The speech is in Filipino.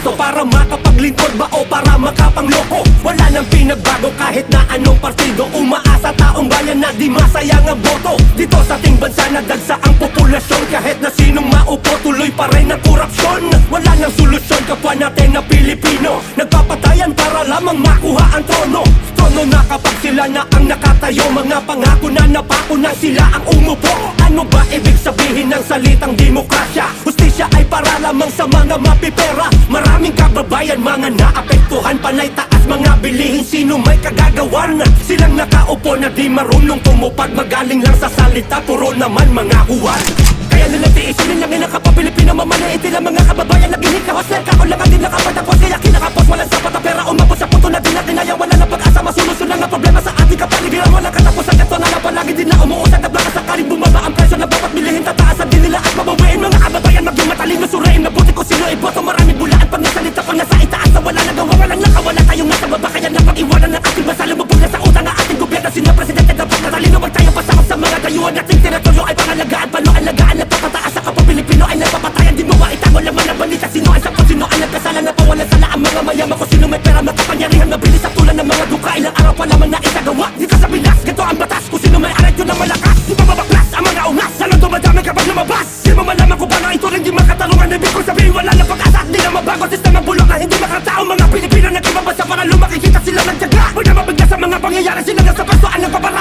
pwesto para makapaglingkod ba o para makapangloko? Wala nang pinagbago kahit na anong partido. Umaasa taong bayan na di masayang ang boto. Dito sa ating bansa nadagsa ang populasyon. Kahit na sinong maupo tuloy pa rin ang korupsyon. Wala nang solusyon kapwa natin na Pilipino. Nagpapatayan para lamang makuha ang trono. Trono na kapag sila na ang nakatayo. Mga pangako na napako na sila ang umupo. Ano ba ibig sabihin ng salitang demokrasya? Hustisya ay para lamang sa mga mapipera. Maraming kababayan mga naapektuhan. Panay taas mga bilihin, sino may kagagawan? Silang nakaupo na di marunong tumupad. Magaling lang sa salita, puro naman mga huwad. Kaya nilang tiisin nilang inakapapilipino. Mamanaitin ang mga kababayan na ginikawaser. Kakulangan din nakapatapos, kaya kinakapos. Walang sapat na pera, umabot sa punto na di natin ayaw. Wala na pag-asa, masolusyon lang ang problema sa ating kapaligiran. Walang katapusan, ito na lang palagi din na umuusad. At baka sakaling bumaba ang presyo na bawat bilihin. Tataasan din nila at mabawiin mga kababayan. Maging matalino, surain, mabuti ko sino iboto. Maraming bulaan pag nasalita pag nasa itaas na wala nagawa. Walang nakawala tayong nasa baba. Kaya napag-iwanan ng ating bansa. Lumubog na sa utang ang ating gobyerno. Sino presidente dapat natalino? Wag tayo pasakop sa mga dayuhan. Ating teritoryo ay pangalagaan. Palo-alagaan at papataas sa kapwa Pilipino ay nagpapatayan. Di mo maitago laman ang balita. Sino ay sapat, sino ay nagkasalan na pawalan sala ang mga mayaman ko. Sino may pera, makapangyarihan, mabilis sa tulan ng mga duka. Ilang araw pa lamang na itagawa. Dito sa Pinas, ganito ang batas. Kung sino may aray yun ang malakas. Di ba mabaklas ang mga ungas? Sana dumadami kapag lumabas. Di mo malaman kung paano ito rin di makatarungan. Ibig ko sabihin wala na pag-asa at di na mabago. Sistema bulok na hindi makatao. Mga Pilipino nagkibabasa para lumaki. Kita sila nagtyaga. Huwag na mabigla sa mga pangyayari. Sila nasa pasoan ng papara.